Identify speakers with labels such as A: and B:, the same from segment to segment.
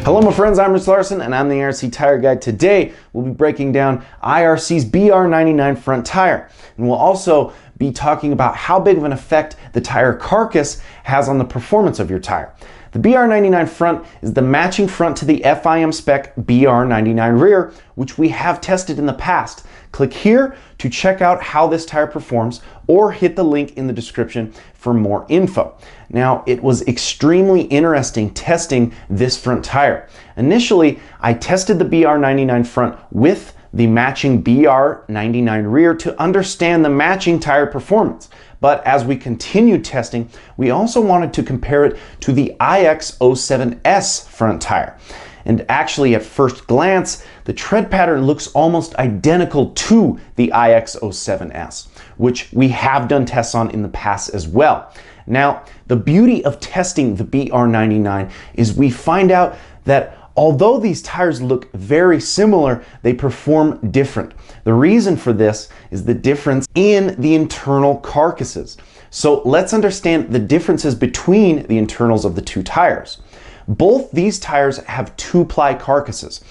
A: Hello my friends, I'm Rich Larson and I'm the IRC Tire Guy. Today we'll be breaking down IRC's BR99 Front tire, and we'll also be talking about how big of an effect the tire carcass has on the performance of your tire. The BR99 Front is the matching front to the FIM spec BR99 Rear, which we have tested in the past. Click here to check out how this tire performs, or hit the link in the description for more info. Now, it was extremely interesting testing this front tire. Initially, I tested the BR99 Front with the matching BR99 Rear to understand the matching tire performance. But as we continued testing, we also wanted to compare it to the IX07S front tire. And actually, at first glance, the tread pattern looks almost identical to the IX07S, which we have done tests on in the past as well. Now, the beauty of testing the BR99 is we find out that although these tires look very similar, they perform different. The reason for this is the difference in the internal carcasses. So let's understand the differences between the internals of the two tires. Both these tires have two-ply carcasses,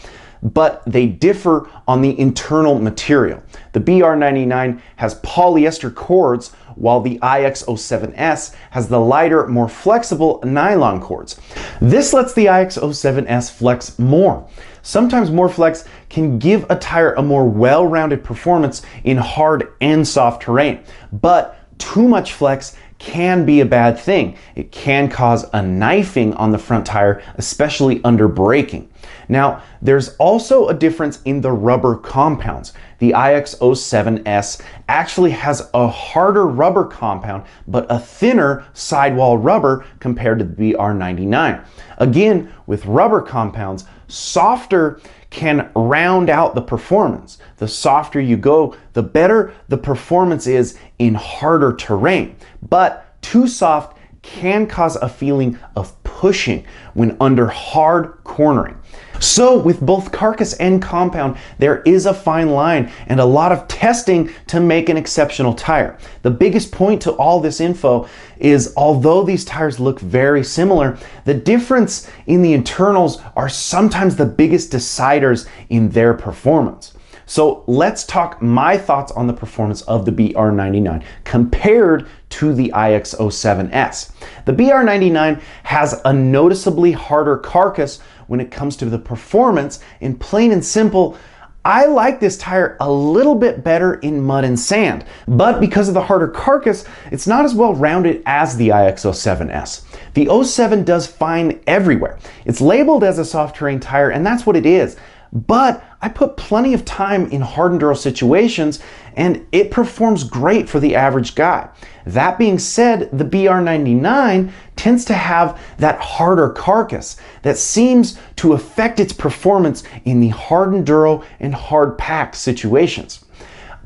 A: but they differ on the internal material. The BR99 has polyester cords, while the IX07S has the lighter, more flexible nylon cords. This lets the IX07S flex more. Sometimes more flex can give a tire a more well-rounded performance in hard and soft terrain, but too much flex can be a bad thing. It can cause a knifing on the front tire, especially under braking. Now, there's also a difference in the rubber compounds. The IX07S actually has a harder rubber compound, but a thinner sidewall rubber compared to the BR99. Again, with rubber compounds, softer can round out the performance. The softer you go, the better the performance is in harder terrain. But too soft can cause a feeling of pushing when under hard cornering. So with both carcass and compound, there is a fine line and a lot of testing to make an exceptional tire. The biggest point to all this info is, although these tires look very similar, the difference in the internals are sometimes the biggest deciders in their performance. So let's talk my thoughts on the performance of the BR99 compared to the IX07S. The BR99 has a noticeably harder carcass when it comes to the performance, and plain and simple, I like this tire a little bit better in mud and sand. But because of the harder carcass, it's not as well rounded as the IX07S. The 07 does fine everywhere. It's labeled as a soft terrain tire, and that's what it is. But I put plenty of time in hard enduro situations, and it performs great for the average guy. That being said, the BR99 tends to have that harder carcass that seems to affect its performance in the hard enduro and hard pack situations.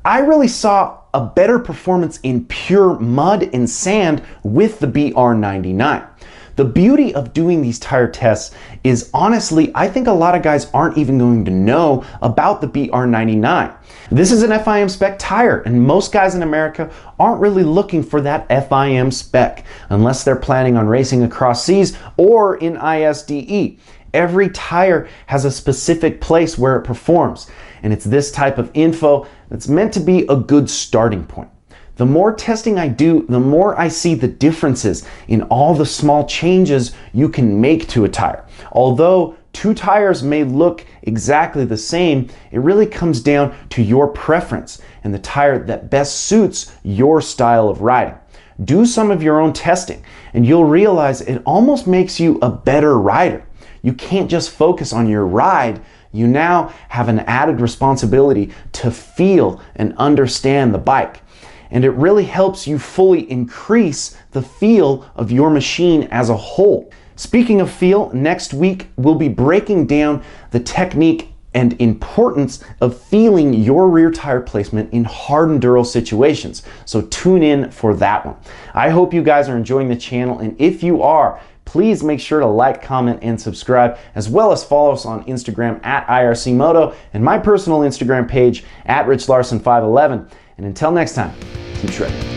A: I really saw a better performance in pure mud and sand with the BR99. The beauty of doing these tire tests is, honestly, I think a lot of guys aren't even going to know about the BR99. This is an FIM spec tire, and most guys in America aren't really looking for that FIM spec unless they're planning on racing across seas or in ISDE. Every tire has a specific place where it performs, and it's this type of info that's meant to be a good starting point. The more testing I do, the more I see the differences in all the small changes you can make to a tire. Although two tires may look exactly the same, it really comes down to your preference and the tire that best suits your style of riding. Do some of your own testing, and you'll realize it almost makes you a better rider. You can't just focus on your ride. You now have an added responsibility to feel and understand the bike. And it really helps you fully increase the feel of your machine as a whole. Speaking of feel, next week we'll be breaking down the technique and importance of feeling your rear tire placement in hard enduro situations. So tune in for that one. I hope you guys are enjoying the channel, and if you are, please make sure to like, comment, and subscribe, as well as follow us on Instagram at IRC Moto and my personal Instagram page at RichLarson511. And until next time, keep shredding.